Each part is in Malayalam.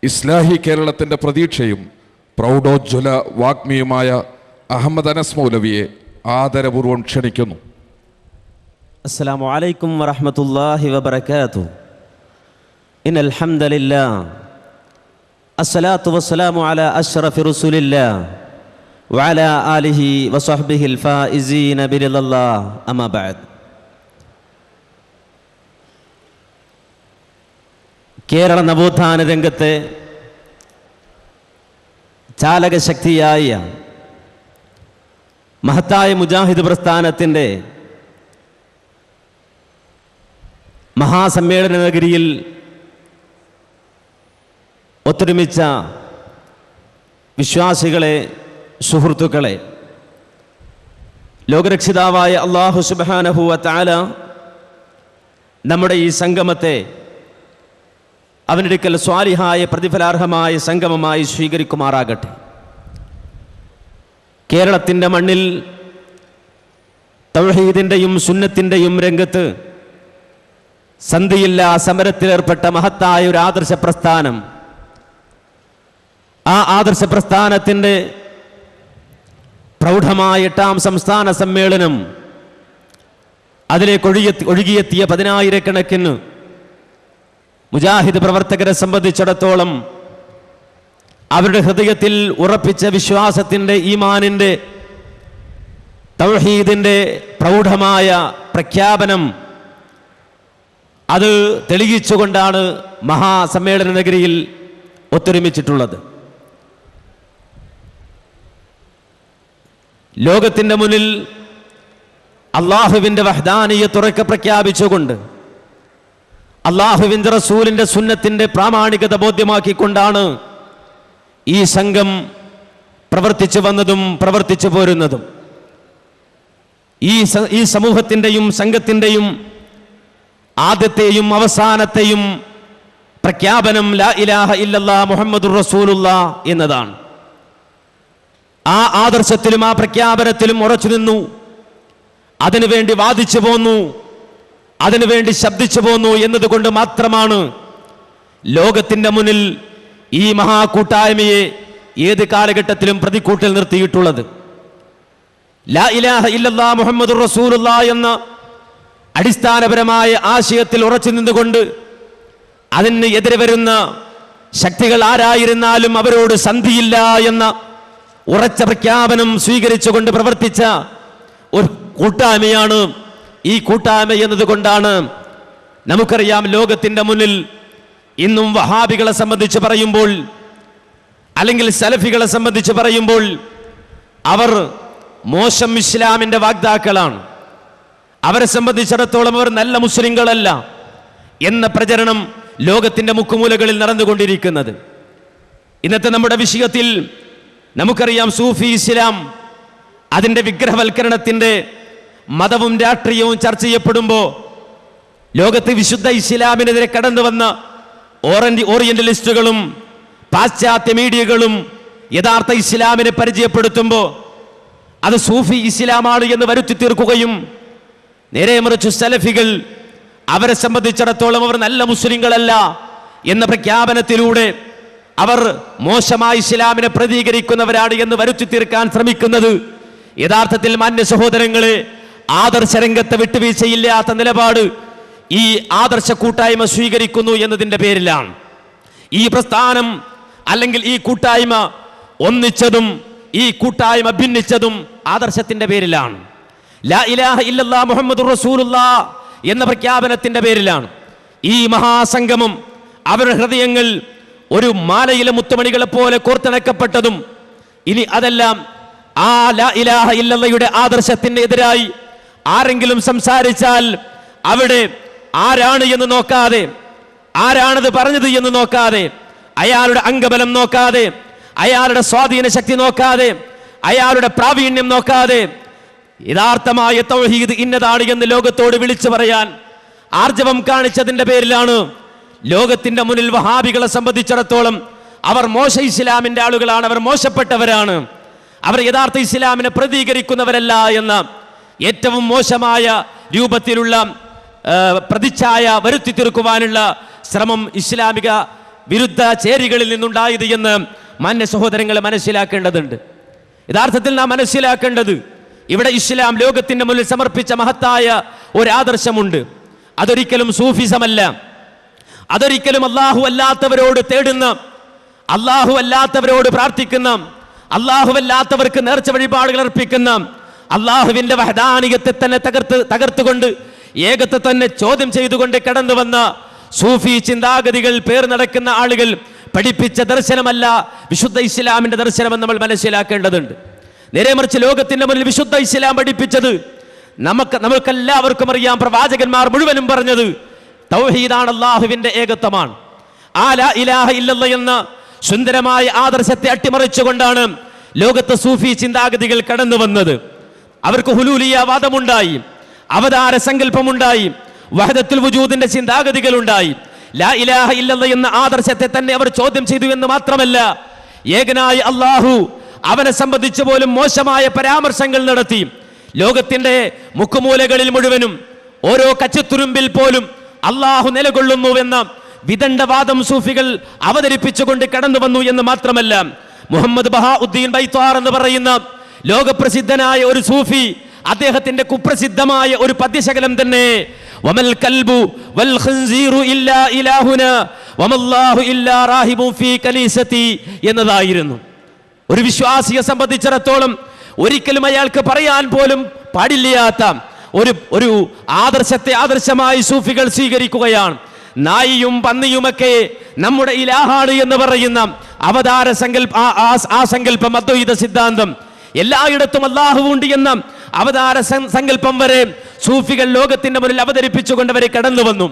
ഇസ്ലാഹി കേരളത്തിൻ്റെ പ്രതീക്ഷയും പ്രൗഢോജ്വല വാഗ്മിയുമായ അഹമ്മദ് അനസ് മൗലവിയെ ആദരപൂർവ്വം ക്ഷണിക്കുന്നു. അസ്സലാമു അലൈക്കും വറഹ്മത്തുള്ളാഹി വബറകാതുഹു. ഇന്നൽ ഹംദലില്ലാഹ് അസ്സലാത്തു വസ്സലാമു അലാ അശ്റഫി റസൂലില്ലാഹ് വഅലാ ആലിഹി വസഹ്ബിഹിൽ ഫായിസീന ബിറിദല്ലാഹ്. അമ്മാ ബഅദ്. കേരള നവോത്ഥാന രംഗത്തെ ചാലകശക്തിയായ മഹത്തായ മുജാഹിദ് പ്രസ്ഥാനത്തിൻ്റെ മഹാസമ്മേളന നഗരിയിൽ ഒത്തൊരുമിച്ച വിശ്വാസികളെ, സുഹൃത്തുക്കളെ, ലോകരക്ഷിതാവായ അല്ലാഹു സുബ്ഹാനഹു വ തആല നമ്മുടെ ഈ സംഗമത്തെ അവനൊരിക്കൽ സ്വാലിഹായ പ്രതിഫലാർഹമായ സംഗമമായി സ്വീകരിക്കുമാറാകട്ടെ. കേരളത്തിൻ്റെ മണ്ണിൽ തൗഹീദിൻ്റെയും സുന്നത്തിൻ്റെയും രംഗത്ത് സന്ധിയില്ലാ സമരത്തിലേർപ്പെട്ട മഹത്തായ ഒരു ആദർശ പ്രസ്ഥാനം, ആ ആദർശ പ്രസ്ഥാനത്തിൻ്റെ പ്രൗഢമായ 8ാം സംസ്ഥാന സമ്മേളനം, അതിലേക്ക് ഒഴുകിയെത്തിയ 10,000-കണക്കിന് മുജാഹിദ് പ്രവർത്തകരെ സംബന്ധിച്ചിടത്തോളം അവരുടെ ഹൃദയത്തിൽ ഉറപ്പിച്ച വിശ്വാസത്തിൻ്റെ, ഈമാനിൻ്റെ, തൗഹീദിൻ്റെ പ്രൗഢമായ പ്രഖ്യാപനം അത് തെളിയിച്ചുകൊണ്ടാണ് മഹാസമ്മേളന നഗരിയിൽ ഒത്തൊരുമിച്ചിട്ടുള്ളത്. ലോകത്തിൻ്റെ മുന്നിൽ അള്ളാഹുവിൻ്റെ വഹ്ദാനിയത്ത് ഉറക്കെ പ്രഖ്യാപിച്ചുകൊണ്ട് അള്ളാഹുവിൻ്റെ റസൂലിൻ്റെ സുന്നത്തിൻ്റെ പ്രാമാണികത ബോധ്യമാക്കിക്കൊണ്ടാണ് ഈ സംഘം പ്രവർത്തിച്ചു വന്നതും പ്രവർത്തിച്ചു പോരുന്നതും. ഈ സമൂഹത്തിൻ്റെയും സംഘത്തിൻ്റെയും ആദ്യത്തെയും അവസാനത്തെയും പ്രഖ്യാപനം ലാ ഇലാഹ ഇല്ലല്ലാഹ് മുഹമ്മദുർ റസൂലുള്ളാഹ് എന്നതാണ്. ആ ആദർശത്തിലും ആ പ്രഖ്യാപനത്തിലും ഉറച്ചു നിന്നു, അതിനുവേണ്ടി വാദിച്ചു പോന്നു, അതിനുവേണ്ടി ശബ്ദിച്ചു പോന്നു എന്നതുകൊണ്ട് മാത്രമാണ് ലോകത്തിൻ്റെ മുന്നിൽ ഈ മഹാകൂട്ടായ്മയെ ഏത് കാലഘട്ടത്തിലും പ്രതിക്കൂട്ടിൽ നിർത്തിയിട്ടുള്ളത്. ലാ ഇലാഹ ഇല്ലല്ലാഹ് മുഹമ്മദുർ റസൂലുള്ളാഹ് എന്ന അടിസ്ഥാനപരമായ ആശയത്തിൽ ഉറച്ചു നിന്നുകൊണ്ട് അതിന് എതിരെ വരുന്ന ശക്തികൾ ആരായിരുന്നാലും അവരോട് സന്ധിയില്ല എന്ന ഉറച്ച പ്രഖ്യാപനം സ്വീകരിച്ചുകൊണ്ട് പ്രവർത്തിച്ച ഒരു കൂട്ടായ്മയാണ് ഈ കൂട്ടായ്മ എന്നതുകൊണ്ടാണ് നമുക്കറിയാം ലോകത്തിൻ്റെ മുന്നിൽ ഇന്നും വഹാബികളെ സംബന്ധിച്ച് പറയുമ്പോൾ, അല്ലെങ്കിൽ സലഫികളെ സംബന്ധിച്ച് പറയുമ്പോൾ, അവർ മോശം ഇസ്ലാമിൻ്റെ വാഗ്ദാക്കളാണ്, അവരെ സംബന്ധിച്ചിടത്തോളം അവർ നല്ല മുസ്ലിങ്ങളല്ല എന്ന പ്രചരണം ലോകത്തിൻ്റെ മുക്കുമൂലകളിൽ നടന്നുകൊണ്ടിരിക്കുന്നത്. ഇന്നത്തെ നമ്മുടെ വിഷയത്തിൽ നമുക്കറിയാം സൂഫി ഇസ്ലാം, അതിൻ്റെ വിഗ്രഹവൽക്കരണത്തിൻ്റെ മതവും രാഷ്ട്രീയവും ചർച്ച ചെയ്യപ്പെടുമ്പോൾ ലോകത്ത് വിശുദ്ധ ഇസ്ലാമിനെതിരെ കടന്നു വന്ന ഓറിയന്റലിസ്റ്റുകളും പാശ്ചാത്യ മീഡിയകളും യഥാർത്ഥ ഇസ്ലാമിനെ പരിചയപ്പെടുത്തുമ്പോൾ അത് സൂഫി ഇസ്ലാമാണ് എന്ന് വരുത്തി തീർക്കുകയും, നേരെ മറിച്ച് സലഫികൾ അവരെ സംബന്ധിച്ചിടത്തോളം അവർ നല്ല മുസ്ലിങ്ങളല്ല എന്ന പ്രഖ്യാപനത്തിലൂടെ അവർ മോശമായ ഇസ്ലാമിനെ പ്രതികരിക്കുന്നവരാണ് എന്ന് വരുത്തി തീർക്കാൻ ശ്രമിക്കുന്നത് യഥാർത്ഥത്തിൽ മാന്യ സഹോദരങ്ങളെ ആദർശ രംഗത്തെ വിട്ടുവീഴ്ചയില്ലാത്ത നിലപാട് ഈ ആദർശ കൂട്ടായ്മ സ്വീകരിക്കുന്നു എന്നതിൻ്റെ പേരിലാണ്. ഈ പ്രസ്ഥാനം അല്ലെങ്കിൽ ഈ കൂട്ടായ്മ ഒന്നിച്ചതും ഈ കൂട്ടായ്മ ഭിന്നിച്ചതും ആദർശത്തിൻ്റെ പേരിലാണ്. ലാ ഇലാഹ ഇല്ലല്ലാഹ് മുഹമ്മദുർ റസൂലുള്ളാഹ് എന്ന പ്രഖ്യാപനത്തിൻ്റെ പേരിലാണ്. ഈ മഹാസംഗമം അവരുടെ ഹൃദയങ്ങൾ ഒരു മാലയിലെ മുത്തുമണികളെ പോലെ കോർത്തിണക്കപ്പെട്ടതും, ഇനി അതെല്ലാം ആ ലാ ഇലാഹ ഇല്ലല്ലാഹയുടെ ആദർശത്തിന് എതിരായി ആരെങ്കിലും സംസാരിച്ചാൽ അവിടെ ആരാണ് എന്ന് നോക്കാതെ, ആരാണത് പറഞ്ഞത് എന്ന് നോക്കാതെ, അയാളുടെ അംഗബലം നോക്കാതെ, അയാളുടെ സ്വാധീന ശക്തി നോക്കാതെ, അയാളുടെ പ്രാവീണ്യം നോക്കാതെ യഥാർത്ഥമായ തൗഹീദ് ഇന്നതാണ് എന്ന് ലോകത്തോട് വിളിച്ചു പറയാൻ ആർജവം കാണിച്ചതിൻ്റെ പേരിലാണ് ലോകത്തിൻ്റെ മുന്നിൽ വഹാബികളെ സംബന്ധിച്ചിടത്തോളം അവർ മോശ ഇസ്ലാമിൻ്റെ ആളുകളാണ്, അവർ മോശപ്പെട്ടവരാണ്, അവർ യഥാർത്ഥ ഇസ്ലാമിനെ പ്രതികരിക്കുന്നവരല്ല എന്ന ഏറ്റവും മോശമായ രൂപത്തിലുള്ള പ്രതിച്ഛായ വരുത്തി തീർക്കുവാനുള്ള ശ്രമം ഇസ്ലാമിക വിരുദ്ധ ചേരികളിൽ നിന്നുണ്ടായത് എന്ന് മാന്യ സഹോദരങ്ങളെ മനസ്സിലാക്കേണ്ടതുണ്ട്. യഥാർത്ഥത്തിൽ നാം മനസ്സിലാക്കേണ്ടത് ഇവിടെ ഇസ്ലാം ലോകത്തിന്റെ മുന്നിൽ സമർപ്പിച്ച മഹത്തായ ഒരു ആദർശമുണ്ട്. അതൊരിക്കലും സൂഫിസമല്ല, അതൊരിക്കലും അല്ലാഹു അല്ലാത്തവരോട് തേടുന്ന, അല്ലാഹു അല്ലാത്തവരോട് പ്രാർത്ഥിക്കുന്ന, അല്ലാഹു അല്ലാത്തവർക്ക് നേർച്ച വഴിപാടുകൾ അർപ്പിക്കുന്ന, അല്ലാഹുവിന്റെ വഹദാനിയത്തെ തന്നെ തകർത്തുകൊണ്ട് ഏകത്തെ തന്നെ ചോദ്യം ചെയ്തുകൊണ്ട് കടന്നു വന്ന സൂഫി ചിന്താഗതികൾ പേർ നടക്കുന്ന ആളുകൾ പഠിപ്പിച്ച ദർശനമല്ല വിശുദ്ധ ഇസ്ലാമിന്റെ ദർശനമെന്ന് നമ്മൾ മനസ്സിലാക്കേണ്ടതുണ്ട്. നേരെ മറിച്ച് ലോകത്തിന്റെ മുന്നിൽ വിശുദ്ധ ഇസ്ലാം പഠിപ്പിച്ചത് നമുക്കെല്ലാവർക്കും അറിയാം. പ്രവാചകന്മാർ മുഴുവനും പറഞ്ഞത് തൗഹീദാണ്, അല്ലാഹുവിന്റെ ഏകത്വമാണ്. ആ ലാ ഇലാഹ ഇല്ലല്ലാഹ് എന്ന സുന്ദരമായ ആദർശത്തെ അട്ടിമറിച്ചുകൊണ്ടാണ് ലോകത്തെ സൂഫി ചിന്താഗതികൾ കടന്നു വന്നത്. അവർക്ക് ഹുലൂലിയ വാദമുണ്ടായി, അവതാര സങ്കല്പമുണ്ടായി, വഹദത്തുൽ വജൂദിന്റെ ചിന്താഗതികൾ ഉണ്ടായി. ലാ ഇലാഹ ഇല്ലല്ലാഹ് എന്ന ആദർശത്തെ തന്നെ അവർ ചോദ്യം ചെയ്തു എന്ന് മാത്രമല്ല, ഏകനായ അല്ലാഹു അവനെ സംബന്ധിച്ച് പോലും മോശമായ പരാമർശങ്ങൾ നടത്തി. ലോകത്തിന്റെ മുക്കുമൂലകളിൽ മുഴുവനും ഓരോ കച്ചത്തുരുമ്പിൽ പോലും അല്ലാഹു നിലകൊള്ളുന്നുവെന്ന വിദണ്ഡവാദം സൂഫികൾ അവതരിപ്പിച്ചുകൊണ്ട് കടന്നു വന്നു എന്ന് മാത്രമല്ല, മുഹമ്മദ് ബഹാഉദ്ദീൻ ബൈത്വാർ എന്ന് പറയുന്ന ലോകപ്രസിദ്ധനായ ഒരു സൂഫി, അദ്ദേഹത്തിന്റെ കുപ്രസിദ്ധമായ ഒരു പദ്യശകലം തന്നെ വമൽ കൽബു വൽ ഖൻസീറു ഇല്ലാ ഇലാഹുന വമല്ലാഹു ഇല്ലാ റാഹിബു ഫീ കലീസതി എന്നതായിരുന്നു. ഒരു വിശ്വാസിയെ സംബന്ധിച്ചിടത്തോളം ഒരിക്കലും അയാൾക്ക് പറയാൻ പോലും പാടില്ലാത്ത ഒരു ആദർശത്തെ ആദർശമായി സൂഫികൾ സ്വീകരിക്കുകയാണ്. നായിയും പന്നിയുമൊക്കെ നമ്മുടെ ഇലാഹാണ് എന്ന് പറയുന്ന അവതാര സങ്കല്പം, അദ്വൈത സിദ്ധാന്തം, എല്ലായിടത്തും അല്ലാഹു ഉണ്ട് എന്ന അവതാര സങ്കല്പം വരെ സൂഫികൾ ലോകത്തിന്റെ മുന്നിൽ അവതരിപ്പിച്ചുകൊണ്ട് അവരെ കടന്നു വന്നു.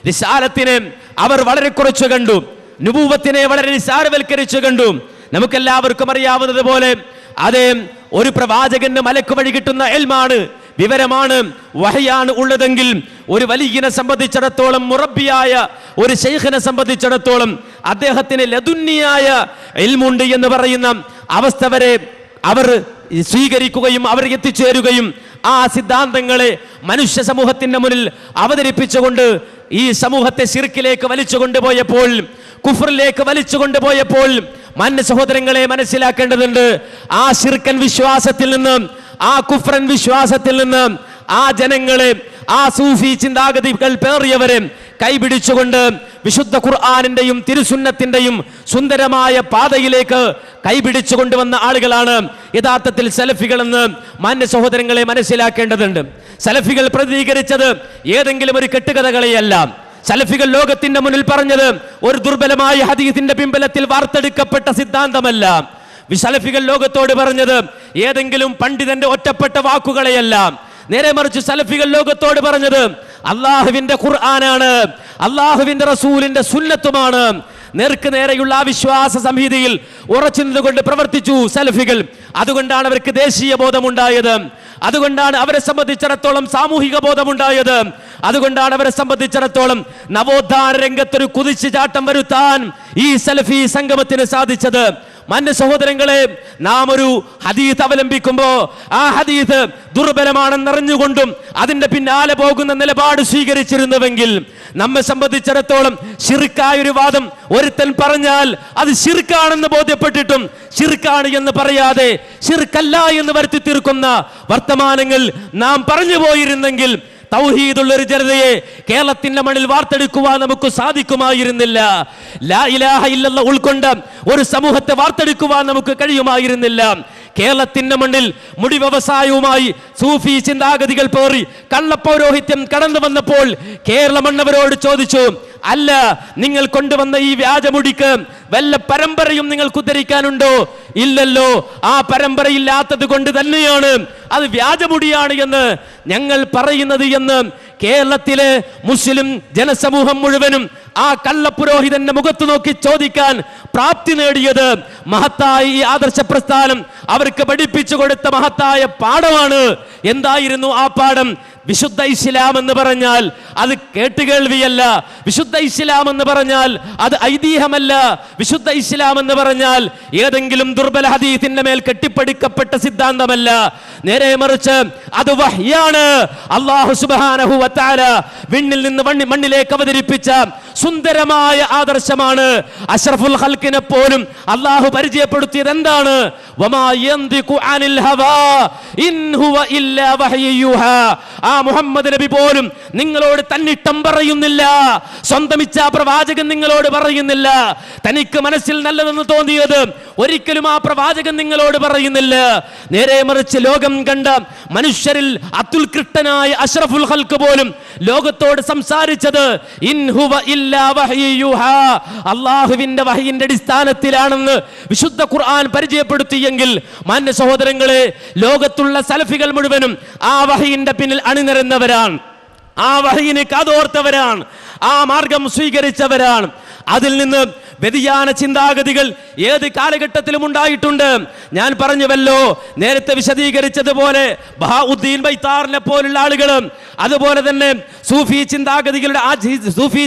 റിസാലത്തിനെ അവർ വളരെ കുറച്ചു കണ്ടു, നുബൂവത്തിനെ വളരെ നിസാരവൽക്കരിച്ചു കണ്ടു. നമുക്കെല്ലാവർക്കും അറിയാവുന്നത് പോലെ അതേ ഒരു പ്രവാചകന് മലക്ക് വഴി കിട്ടുന്ന ഇൽമാണ്, വിവരമാണ്, വഹയാണ് ഉള്ളതെങ്കിൽ ഒരു വലിയനെ സംബന്ധിച്ചിടത്തോളം, മുറബിയായ ഒരു ശൈഖിനെ സംബന്ധിച്ചിടത്തോളം അദ്ദേഹത്തിന് ലദുന്നിയായ ഇൽമുണ്ട് എന്ന് പറയുന്ന അവസ്ഥ വരെ അവർ സ്വീകരിക്കുകയും അവർ എത്തിച്ചേരുകയും ആ സിദ്ധാന്തങ്ങളെ മനുഷ്യ സമൂഹത്തിന്റെ മുന്നിൽ അവതരിപ്പിച്ചുകൊണ്ട് ഈ സമൂഹത്തെ ശിർക്കിലേക്ക് വലിച്ചു കൊണ്ടുപോയപ്പോൾ, കുഫറിലേക്ക് വലിച്ചു കൊണ്ടുപോയപ്പോൾ മാന്യ സഹോദരങ്ങളെ മനസ്സിലാക്കേണ്ടതുണ്ട്. ആ ശിർക്കൻ വിശ്വാസത്തിൽ നിന്ന്, ആ കുഫ്രൻ വിശ്വാസത്തിൽ നിന്ന് ആ ജനങ്ങളെ, ആ സൂഫി ചിന്താഗതികൾ പേറിയവരെ കൈപിടിച്ചുകൊണ്ട് വിശുദ്ധ ഖുർആനിന്റെയും തിരുസുന്നത്തിന്റെയും സുന്ദരമായ പാതയിലേക്ക് കൈപിടിച്ചു കൊണ്ടുവന്ന ആളുകളാണ് യഥാർത്ഥത്തിൽ സലഫികൾ എന്ന് മാന്യ സഹോദരങ്ങളെ മനസ്സിലാക്കേണ്ടതുണ്ട്. സലഫികൾ പ്രതികരിച്ചത് ഏതെങ്കിലും ഒരു കെട്ടുകഥകളെയല്ല. സലഫികൾ ലോകത്തിന്റെ മുന്നിൽ പറഞ്ഞത് ഒരു ദുർബലമായ ഹദീസിന്റെ പിൻബലത്തിൽ വാർത്തെടുക്കപ്പെട്ട സിദ്ധാന്തമല്ല. സലഫികൾ ലോകത്തോട് പറഞ്ഞത് ഏതെങ്കിലും പണ്ഡിതന്റെ ഒറ്റപ്പെട്ട വാക്കുകളെയല്ല. നേരെ മറിച്ച് സലഫികൾ ലോകത്തോട് പറഞ്ഞത് അള്ളാഹുവിന്റെ ഖുർആനാണ്, അള്ളാഹുവിന്റെ റസൂലിന്റെ സുന്നത്തുമാണ്. നേർക്ക് നേരെയുള്ള ആ വിശ്വാസ സംഹിതയിൽ ഉറച്ചു നിന്നുകൊണ്ട് പ്രവർത്തിച്ചു സലഫികൾ. അതുകൊണ്ടാണ് അവർക്ക് ദേശീയ ബോധമുണ്ടായത്, അതുകൊണ്ടാണ് അവരെ സംബന്ധിച്ചിടത്തോളം സാമൂഹിക ബോധമുണ്ടായത്, അതുകൊണ്ടാണ് അവരെ സംബന്ധിച്ചിടത്തോളം നവോത്ഥാന രംഗത്തൊരു കുതിച്ചുചാട്ടം വരുത്താൻ ഈ സലഫി സംഗമത്തിന് സാധിച്ചത്. മാന്യ സഹോദരങ്ങളെ, നാം ഒരു ഹദീസ് അവലംബിക്കുമ്പോ ആ ഹദീസ് ദുർബലമാണെന്നറിഞ്ഞുകൊണ്ടും അതിന്റെ പിന്നാലെ പോകുന്ന നിലപാട് സ്വീകരിച്ചിരുന്നുവെങ്കിൽ നമ്മെ സംബന്ധിച്ചിടത്തോളം ശിർക്കായ ഒരു വാദം ഒരുത്തൻ പറഞ്ഞാൽ അത് ശിർക്കാണെന്ന് ബോധ്യപ്പെട്ടിട്ടും ശിർക്കാണ് എന്ന് പറയാതെ ശിർക്കല്ല എന്ന് വരുത്തി തീർക്കുന്ന വർത്തമാനങ്ങൾ നാം പറഞ്ഞു പോയിരുന്നെങ്കിൽ തൗഹീദുള്ള ഒരു ജനതയെ കേരളത്തിന്റെ മണ്ണിൽ വാർത്തെടുക്കുവാൻ നമുക്ക് സാധിക്കുമായിരുന്നില്ല. ലാ ഇലാഹ ഇല്ലല്ലാഹ് ഉൾക്കൊണ്ട ഒരു സമൂഹത്തെ വാർത്തെടുക്കുവാൻ നമുക്ക് കഴിയുമായിരുന്നില്ല. കേരളത്തിന്റെ മണ്ണിൽ മുടി വ്യവസായവുമായി സൂഫി ചിന്താഗതികൾ പേറി കള്ളപൗരോഹിത്യം കടന്നു വന്നപ്പോൾ കേരള മണ്ണവരോട് ചോദിച്ചു, അല്ല, നിങ്ങൾ കൊണ്ടുവന്ന ഈ വ്യാജമുടിക്ക് വല്ല പരമ്പരയും നിങ്ങൾക്ക് ഉദ്ധരിക്കാനുണ്ടോ? ഇല്ലല്ലോ. ആ പരമ്പരയില്ലാത്തത് കൊണ്ട് തന്നെയാണ് അത് വ്യാജമുടിയാണ് എന്ന് ഞങ്ങൾ പറയുന്നത് എന്ന് കേരളത്തിലെ മുസ്ലിം ജനസമൂഹം മുഴുവനും ആ കള്ളപുരോഹിതന്റെ മുഖത്ത് നോക്കി ചോദിക്കാൻ പ്രാപ്തി നേടിയത് മഹത്തായ ഈ ആദർശ പ്രസ്ഥാനം അവർക്ക് പഠിപ്പിച്ചു കൊടുത്ത മഹത്തായ പാഠമാണ്. എന്തായിരുന്നു ആ പാഠം? വിശുദ്ധ ഇസ്ലാം എന്ന് പറഞ്ഞാൽ അത് കേട്ടുകേൾവിയല്ല. വിശുദ്ധ ഇസ്ലാം എന്ന് പറഞ്ഞാൽ അത് ഐതിഹ്യമല്ല. വിശുദ്ധ ഇസ്ലാം എന്ന് പറഞ്ഞാൽ ഏതെങ്കിലും ദുർബല ഹദീസിന്റെ മേൽ കെട്ടിപ്പടുക്കപ്പെട്ട സിദ്ധാന്തമല്ല. നേരെ മറിച്ച് അത് വഹ്യാണ്. അല്ലാഹു സുബ്ഹാനഹു വ തആല വിണ്ണിൽ നിന്ന് മണ്ണിലേക്ക് അവതരിപ്പിച്ച സുന്ദരമായ ആദർശമാണ്. അഷ്റഫുൽ ഖൽഖിനെ പോലും അല്ലാഹു പരിചയപ്പെടുത്തിയത് എന്താണ്? വമാ യന്തിഖു അനിൽ ഹവാ ഇൻ ഹുവ ഇല്ലാ വഹ്യു യൂഹാ. ആ മുഹമ്മദ് നബി പോലും നിങ്ങളോട് തന്നിട്ടം പറയുന്നില്ല, സ്വന്തം ഇച്ഛാ പ്രവാചകൻ നിങ്ങളോട് പറയുന്നില്ല. തനിക്ക് മനസ്സിൽ നല്ലതെന്ന് തോന്നിയത് ഒരിക്കലും ആ പ്രവാചകൻ നിങ്ങളോട് പറയുന്നില്ല. നേരെ മറിച്ച് ലോകം കണ്ട മനുഷ്യരിൽ അത്യുത്കൃഷ്ടനായ അഷ്റഫുൽ ഖൽഖ് പോലും ലോകത്തോട് സംസാരിച്ചത് ഇൻ ഹുവ ഇല്ലാ വഹ്യു യൂഹാ, അല്ലാഹുവിന്റെ വഹയിന്റെ അടിസ്ഥാനത്തിലാണെന്ന് വിശുദ്ധ ഖുർആൻ പരിചയപ്പെടുത്തിയെങ്കിൽ മാന്യ സഹോദരങ്ങളെ, ലോകത്തുള്ള സലഫികൾ മുഴുവനും ആ വഹയിന്റെ പിന്നിൽ അണിനിരന്നവരാണ്, ആ വഹയിനെ കാതോർത്തവരാണ്, ആ മാർഗം സ്വീകരിച്ചവരാണ്. അതിൽ നിന്ന് വ്യതിയാന ചിന്താഗതികൾ ഏത് കാലഘട്ടത്തിലും ഉണ്ടായിട്ടുണ്ട്. ഞാൻ പറഞ്ഞുവല്ലോ, നേരത്തെ വിശദീകരിച്ചതുപോലെ ബഹാഉദ്ദീൻ ബൈത്താറിനെ പോലുള്ള ആളുകളും അതുപോലെ തന്നെ സൂഫി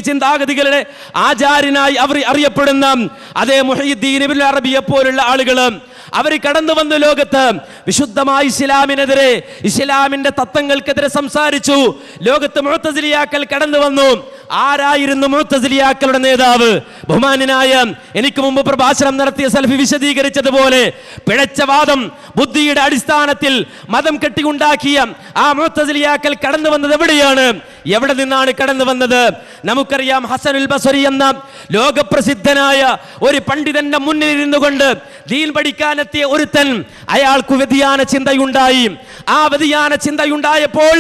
ചിന്താഗതികളുടെ ആചാര്യനായി അവർ അറിയപ്പെടുന്ന അതേ മുഹയ്യിദ്ദീൻ ഇബ്നുൽ അറബിയെ പോലുള്ള ആളുകളും അവർ കടന്നു വന്ന ലോകത്ത് വിശുദ്ധമായ ഇസ്ലാമിനെതിരെ, ഇസ്ലാമിന്റെ തത്വങ്ങൾക്കെതിരെ സംസാരിച്ചു. ലോകത്ത് മുഅ്തസിലിയാക്കൾ കടന്നു വന്നു. ആരായിരുന്നു മുഅ്തസിലിയാക്കളുടെ നേതാവ്? ബഹുമാന്യനായ എനിക്ക് മുമ്പ് പ്രഭാഷണം നടത്തിയ സലഫി വിശദീകരിച്ചതുപോലെ പിഴച്ച വാദം, ബുദ്ധിയുടെ അടിസ്ഥാനത്തിൽ മതം കെട്ടിയുണ്ടാക്കിയ ആ മുഅ്തസിലിയാക്കൾ കടന്നു വന്നത് എവിടെയാണ്? എവിടെ നിന്നാണ് കടന്നു വന്നത്? നമുക്കറിയാം, ഹസനുൽ ബസ്രി എന്ന ലോകപ്രസിദ്ധനായ ഒരു പണ്ഡിതന്റെ മുന്നിൽ ഇരുന്നു കൊണ്ട് ദീൻ പഠിക്കാനെത്തിയ ഒരുത്തൻ, അയാൾക്ക് വ്യതിയാന ചിന്തയുണ്ടായി. ആ വ്യതിയാന ചിന്തയുണ്ടായപ്പോൾ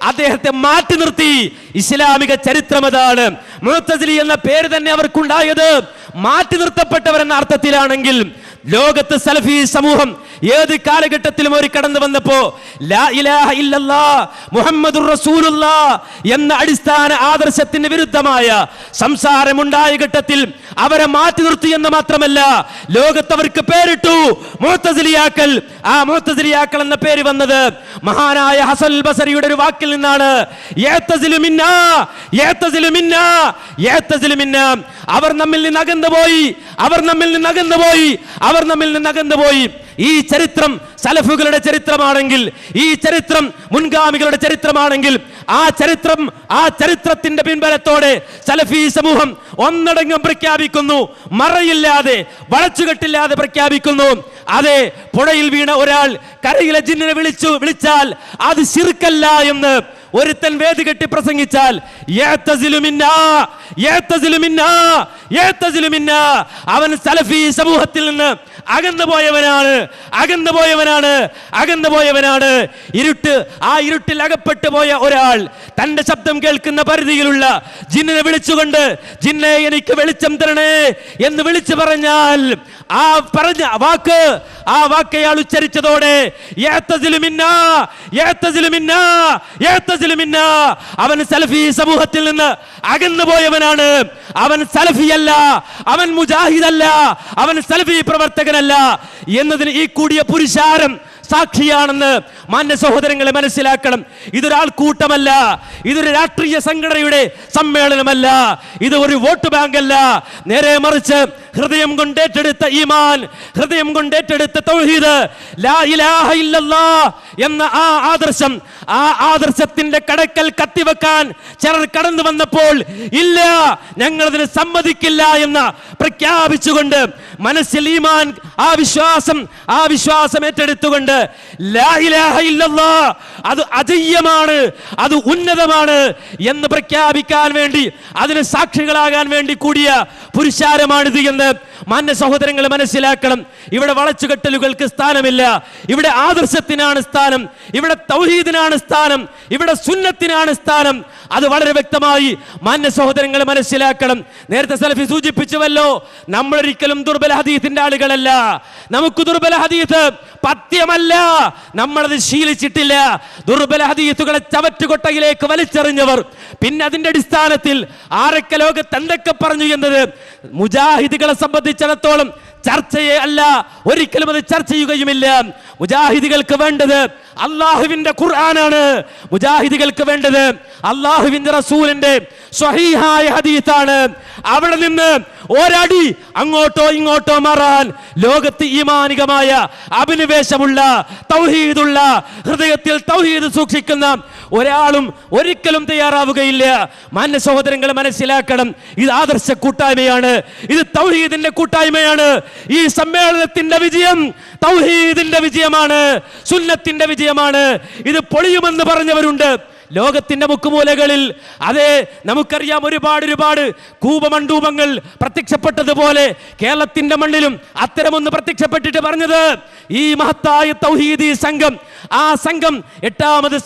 അദ്ദേഹത്തെ മാറ്റി നിർത്തി. ഇസ്ലാമിക ചരിത്രം അതാണ്. മുഅ്തസിലി എന്ന പേര് തന്നെ അവർക്കുണ്ടായത് മാറ്റി നിർത്തപ്പെട്ടവരെന്ന അർത്ഥത്തിലാണെങ്കിൽ, ലോകത്ത് സലഫി സമൂഹം ഏത് കാലഘട്ടത്തിലും ഒരു കടന്നു വന്നപ്പോ ലാ ഇലാഹ ഇല്ലല്ലാഹ് മുഹമ്മദുർ റസൂലുള്ളാഹ് എന്ന അടിസ്ഥാന ആദർശത്തിന് വിരുദ്ധമായ സംസാരമുണ്ടായ ഘട്ടത്തിൽ അവരെ മാറ്റി നിർത്തി എന്ന് മാത്രമല്ല, ലോകത്തവർക്ക് പേരിട്ടു മുഅ്തസിലിയാക്കൾ. ആ മുഅ്തസിലിയാക്കൾ എന്ന പേര് വന്നത് മഹാനായ ഹസൻ ബസരിയുടെ ഒരു വാക്കിൽ നിന്നാണ്. യഅ്തസിലു മിന്നാ, യഅ്തസിലു മിന്നാ, യഅ്തസിലു മിന്നാ. അവർ നമ്മിൽ നിന്ന് അകന്നുപോയി, അവർ നമ്മിൽ നിന്ന് അകന്നുപോയി, അവർ നമ്മിൽ നിന്ന് അകന്നുപോയി. ഈ ചരിത്രം സലഫുകളുടെ ചരിത്രമാണെങ്കിൽ, ഈ ചരിത്രം മുൻഗാമികളുടെ ചരിത്രമാണെങ്കിൽ, ആ ചരിത്രത്തിന്റെ പിൻബലത്തോടെ സലഫി സമൂഹം ഒന്നടങ്കം പ്രഖ്യാപിക്കുന്നു, മറയില്ലാതെ വളച്ചുകെട്ടില്ലാതെ പ്രഖ്യാപിക്കുന്നു. അതെ, പുഴയിൽ വീണ ഒരാൾ കരയിലെ ജിന്നിനെ വിളിച്ചാൽ അത് ശിർക്കല്ല എന്ന് ഒരുത്തൻ വേദി കെട്ടി പ്രസംഗിച്ചാൽ അവൻ സലഫി സമൂഹത്തിൽ നിന്ന് അകന്നുപോയവനാണ്. ഇരുട്ടിൽ അകപ്പെട്ടു പോയ ഒരാൾ തന്റെ ശബ്ദം കേൾക്കുന്ന പരിധിയിലുള്ള ജിന്നിനെ വിളിച്ചുകൊണ്ട്, ജിന്നെ എനിക്ക് വെളിച്ചം തരണേ എന്ന് വിളിച്ചു പറഞ്ഞാൽ ആ പറഞ്ഞ വാക്ക് അയാൾ ഉച്ചരിച്ചതോടെ അവൻ സലഫി സമൂഹത്തിൽ നിന്ന് അകന്നുപോയവനാണ്. അവൻ സലഫിയല്ല, അവൻ മുജാഹിദല്ല, അവൻ സലഫി പ്രവർത്തകനല്ല എന്നതിന് ഈ കൂടിയ പുരുഷാരം സാക്ഷിയാണെന്ന് മാന്യ സഹോദരങ്ങളെ മനസ്സിലാക്കണം. ഇതൊരാൾക്കൂട്ടമല്ല, ഇതൊരു രാഷ്ട്രീയ സംഘടനയുടെ സമ്മേളനമല്ല, ഇത് ഒരു വോട്ട് ബാങ്ക് അല്ല. നേരെ മറിച്ച് ഹൃദയം കൊണ്ടേറ്റെടുത്ത ഈമാൻ, ഹൃദയം കൊണ്ടേറ്റെടുത്ത തൗഹീദ്, ലാ ഇലാഹ ഇല്ലല്ലാഹ് എന്ന ആ ആദർശം, ആ ആദർശത്തിന്റെ കടക്കൽ കത്തിവെക്കാൻ ചിലർ കടന്നു വന്നപ്പോൾ ഇല്ല, ഞങ്ങൾ അതിന് സമ്മതിക്കില്ല എന്ന് പ്രഖ്യാപിച്ചുകൊണ്ട് മനസ്സിൽ ഈമാൻ, ആ വിശ്വാസം ഏറ്റെടുത്തുകൊണ്ട് ലാ ഇലാഹ ഇല്ലല്ലാഹ് അത് അജയ്യമാണ്, അത് ഉന്നതമാണ് എന്ന് പ്രഖ്യാപിക്കാൻ വേണ്ടി, അതിന് സാക്ഷികളാകാൻ വേണ്ടി കൂടിയ പുരുഷാരമാണിത് എന്ന് മാന്യ സഹോദരങ്ങൾ മനസ്സിലാക്കണം. ഇവിടെ വളച്ചുകെട്ടലുകൾക്ക് സ്ഥാനമില്ല, ഇവിടെ ആദർശത്തിനാണ് സ്ഥാനം, ഇവിടെ തൗഹീദിനാണ് സ്ഥാനം, ഇവിടെ സുന്നത്തിനാണ് സ്ഥാനം. അത് വളരെ വ്യക്തമായി മാന്യ സഹോദരങ്ങൾ മനസ്സിലാക്കണം. നേരത്തെ സലഫി സൂചിപ്പിച്ചുവല്ലോ, നമ്മളൊരിക്കലും ദുർബല ഹദീസിന്റെ ആളുകളല്ല. നമുക്ക് ദുർബല ഹദീസ് പഥ്യമല്ല, നമ്മളത് ശീലിച്ചിട്ടില്ല. ദുർബല ഹദീസുകളെ ചവറ്റുകൊട്ടയിലേക്ക് വലിച്ചെറിഞ്ഞവർ, പിന്നെ അതിന്റെ അടിസ്ഥാനത്തിൽ ആരൊക്കെ ലോകത്ത് എന്തൊക്കെ പറഞ്ഞു എന്നത് മുജാഹിദുകളെ സംബന്ധിച്ചിടത്തോളം ചർച്ചയെ അല്ല, ഒരിക്കലും അത് ചർച്ച ചെയ്യുകയുമില്ല. മുജാഹിദികൾക്ക് വേണ്ടത് അള്ളാഹുവിന്റെ ഖുർആനാണ്. മുജാഹിദികൾക്ക് വേണ്ടത് അള്ളാഹുവിന്റെ റസൂലിന്റെ സ്വഹീഹായ ഹദീസാണ്. അവിടെ നിന്ന് ഒരടി അങ്ങോട്ടോ ഇങ്ങോട്ടോ മാറാൻ ലോകത്ത് ഈമാനികമായ അഭിനിവേശമുള്ള, തൗഹീദുള്ള, ഹൃദയത്തിൽ തൗഹീദ് സൂക്ഷിക്കുന്ന ഒരാളും ഒരിക്കലും തയ്യാറാവുകയില്ല. മാന്യ സഹോദരങ്ങളെ മനസ്സിലാക്കണം, ഇത് ആദർശ കൂട്ടായ്മയാണ്, ഇത് തൗഹീദിന്റെ കൂട്ടായ്മയാണ്. ഈ സമ്മേളനത്തിന്റെ വിജയം തൗഹീദിന്റെ വിജയമാണ്, സുന്നത്തിന്റെ വിജയമാണ്. ഇത് പൊളിയുമെന്ന് പറഞ്ഞവരുണ്ട് ലോകത്തിന്റെ മുക്കുമൂലകളിൽ. അതെ, നമുക്കറിയാം, ഒരുപാട് കൂപമണ്ഡൂപങ്ങൾ പ്രത്യക്ഷപ്പെട്ടതുപോലെ കേരളത്തിന്റെ മണ്ണിലും അത്തരമൊന്ന് പ്രത്യക്ഷപ്പെട്ടിട്ട് പറഞ്ഞത് ഈ മഹത്തായ തൗഹീദി സംഘം, ആ സംഘം 8ാമത്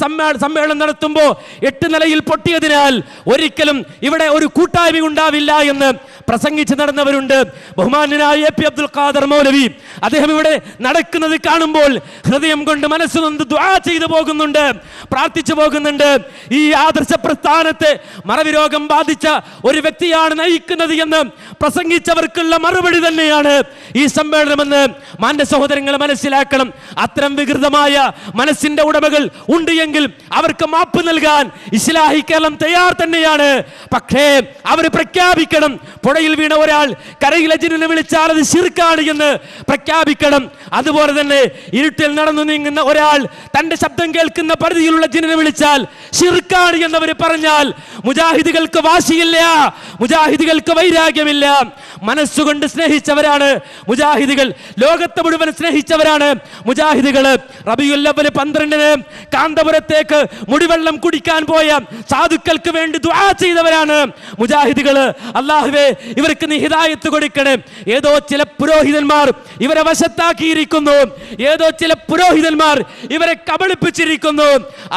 സമ്മേളനം നടത്തുമ്പോൾ 8 നിലയിൽ പൊട്ടിയതിനാൽ ഒരിക്കലും ഇവിടെ ഒരു കൂട്ടായ്മ ഉണ്ടാവില്ല എന്ന് പ്രസംഗിച്ച് നടന്നവരുണ്ട്. ബഹുമാന്യനായ എ പി അബ്ദുൽ ഖാദർ മൗലവി അദ്ദേഹം ഇവിടെ നടക്കുന്നത് കാണുമ്പോൾ ഹൃദയം കൊണ്ട് മനസ്സുനൊന്ന് ദുആ ചെയ്തു പോകുന്നുണ്ട്, പ്രാർത്ഥിച്ചു പോകുന്നുണ്ട്. ഈ ആദർശ പ്രസ്ഥാനത്തെ മറവി രോഗം ബാധിച്ച ഒരു വ്യക്തിയാണ് നയിക്കുന്നത് എന്ന് പ്രസംഗിച്ചവർക്കുള്ള മറുപടി തന്നെയാണ് ഈ സമ്മേളനമെന്ന് മാന്യ സഹോദരങ്ങൾ മനസ്സിലാക്കണം. അത്തരം വികൃതമായ മനസ്സിന്റെ ഉടമകൾ ഉണ്ട് എങ്കിൽ അവർക്ക് മാപ്പ് നൽകാൻ ഇസ്ലാഹി കേരളം തയ്യാർ തന്നെയാണ്. പക്ഷേ അവർ പ്രഖ്യാപിക്കണം, പുഴയിൽ വീണ ഒരാൾ കരയിലെ ജിന്നിനെ വിളിച്ചാൽ അത് ശിർക്കാണ് എന്ന് പ്രഖ്യാപിക്കണം. അതുപോലെ തന്നെ ഇരുട്ടിൽ നടന്നു നീങ്ങുന്ന ഒരാൾ തന്റെ ശബ്ദം കേൾക്കുന്ന പരിധിയിലുള്ള ജിന്നിനെ വിളിച്ചാൽ ശിർക്കാണ് എന്നവർ പറഞ്ഞാൽ മുജാഹിദുകൾക്ക് വാശിയില്ല, മുജാഹിദുകൾക്ക് വൈരാഗ്യമില്ല. മനസ്സുകൊണ്ട് സ്നേഹിച്ചവരാണ് മുജാഹിദുകൾ, ലോകത്തെ മുഴുവൻ സ്നേഹിച്ചവരാണ് മുജാഹിദുകൾ. റബീഉൽ അവ്വൽ 12-ന് കാന്തപുരത്തേക്ക് മുടിവെള്ളം കുടിക്കാൻ പോയ സാധുക്കൾക്ക് വേണ്ടി ദുആ ചെയ്തവരാണ് മുജാഹിദുകൾ. അല്ലാഹുവേ, ഇവർക്ക് നീ ഹിദായത്ത് കൊടുക്കണേ. ഏതോ ചില പുരോഹിതന്മാർ ഇവരെ വശത്താക്കിയിരിക്കുന്നു, ഏതോ ചില പുരോഹിതന്മാർ ഇവരെ കബളിപ്പിച്ചിരിക്കുന്നു.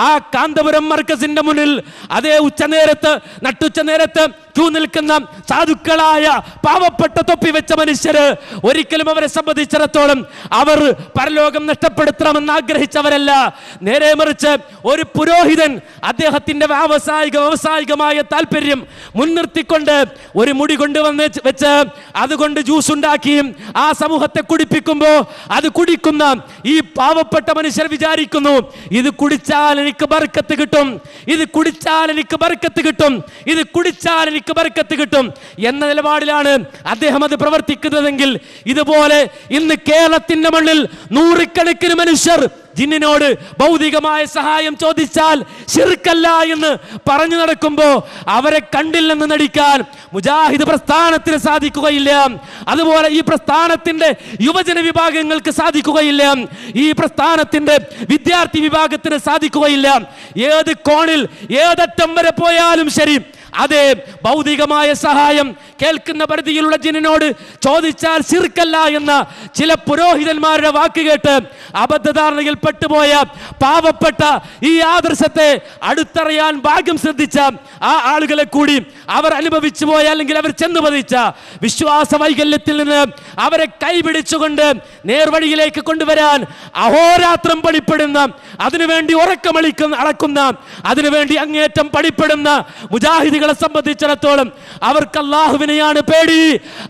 ആ കാന്തപുരം മർക്കസിന്റെ മുന്നിൽ അതേ നട്ടുച്ച നേരത്ത് ക്യൂ നിൽക്കുന്ന സാധുക്കളായ പാവപ്പെട്ട തൊപ്പി വെച്ച മനുഷ്യര് ഒരിക്കലും അവരെ സംബന്ധിച്ചിടത്തോളം അവർ പരലോകം നഷ്ടപ്പെടുത്തണമെന്ന് ആഗ്രഹിച്ചവരല്ല. നേരെ മറിച്ച് ഒരു പുരോഹിതൻ അദ്ദേഹത്തിന്റെ വ്യാവസായികമായ താല്പര്യം മുൻനിർത്തിക്കൊണ്ട് ഒരു മുടി കൊണ്ടുവന്ന് വെച്ച് അതുകൊണ്ട് ജ്യൂസ് ഉണ്ടാക്കിയും ആ സമൂഹത്തെ കുടിപ്പിക്കുമ്പോൾ അത് കുടിക്കുന്ന ഈ പാവപ്പെട്ട മനുഷ്യർ വിചാരിക്കുന്നു, ഇത് കുടിച്ചാൽ എനിക്ക് ബർക്കത്ത് കിട്ടും, ഇത് കുടിച്ചാൽ എനിക്ക് ബർക്കത്ത് കിട്ടും, ഇത് കുടിച്ചാൽ എനിക്ക് ബർക്കത്ത് കിട്ടും എന്ന നിലപാടിലാണ് അദ്ദേഹം അത് പ്രവർത്തിക്കുന്നതെങ്കിൽ, ഇതുപോലെ ഇന്ന് കേരളത്തിന്റെ മണ്ണിൽ നൂറുകണക്കിന് മനുഷ്യർ ജിന്നിനോട് ഭൗതികമായ സഹായം ചോദിച്ചാൽ ശിർക്കല്ല എന്ന് പറഞ്ഞു നടക്കുമ്പോൾ അവരെ കണ്ടില്ലെന്ന് നടിക്കാൻ മുജാഹിദ് പ്രസ്ഥാനത്തിന് സാധിക്കുകയില്ല. അതുപോലെ ഈ പ്രസ്ഥാനത്തിന്റെ യുവജന വിഭാഗങ്ങൾക്ക് സാധിക്കുകയില്ല, ഈ പ്രസ്ഥാനത്തിന്റെ വിദ്യാർത്ഥി വിഭാഗത്തിന് സാധിക്കുകയില്ല. ഏത് കോണിൽ ഏതറ്റം വരെ പോയാലും ശരി, അതെ, ഭൗതികമായ സഹായം കേൾക്കുന്ന പരിധിയിലുള്ള ജിന്നിനോട് ചോദിച്ചാൽ ശിർക്കല്ല എന്ന ചില പുരോഹിതന്മാരുടെ വാക്ക് കേട്ട് അബദ്ധധാരണയിൽ പെട്ടുപോയ പാവപ്പെട്ട ഈ ആദർശത്തെ അടുത്തറിയാൻ ഭാഗ്യം ശ്രദ്ധിച്ച ആ ആളുകളെ കൂടി അവർ അനുഭവിച്ചു പോയ, അല്ലെങ്കിൽ അവർ ചെന്നു പതിച്ച വിശ്വാസ വൈകല്യത്തിൽ നിന്ന് അവരെ കൈപിടിച്ചുകൊണ്ട് നേർവഴിയിലേക്ക് കൊണ്ടുവരാൻ അഹോരാത്രം പണിപ്പെടുന്ന, അതിനുവേണ്ടി അളക്കുന്ന, അതിനുവേണ്ടി അങ്ങേറ്റം പണിപ്പെടുന്ന മുജാഹിദുകളെ സംബന്ധിച്ചിടത്തോളം അവർക്ക് അല്ലാഹുവിനെയാണ് പേടി,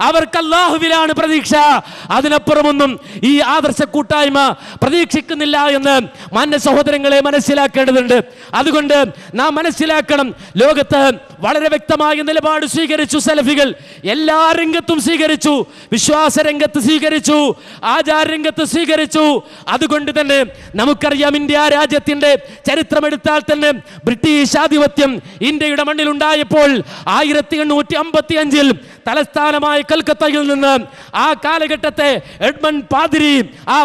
അവർക്ക് അല്ലാഹുവിലാണ് പ്രതീക്ഷ. അതിനപ്പുറമൊന്നും ഈ ആദർശ കൂട്ടായ്മ പ്രതീക്ഷിക്കുന്നില്ല എന്ന് മാന്യ സഹോദരങ്ങളെ മനസ്സിലാക്കേണ്ടതുണ്ട്. അതുകൊണ്ട് നാം മനസ്സിലാക്കണം, ലോകത്ത് വളരെ വ്യക്തമായ നിലപാട് സ്വീകരിച്ചു സലഫികൾ, എല്ലാ രംഗത്തും സ്വീകരിച്ചു, വിശ്വാസ രംഗത്ത് സ്വീകരിച്ചു, ആചാര രംഗത്ത് സ്വീകരിച്ചു. അതുകൊണ്ട് തന്നെ നമുക്കറിയാം, ഇന്ത്യ രാജ്യത്തിന്റെ ചരിത്രമെടുത്താൽ തന്നെ ബ്രിട്ടീഷ് ആധിപത്യം ഇന്ത്യയുടെ മണ്ണിൽ ഉണ്ടായപ്പോൾ 1855 തലസ്ഥാനമായ കൽക്കത്തയിൽ നിന്ന് ആ കാലഘട്ടത്തെ എഡ്മണ്ട്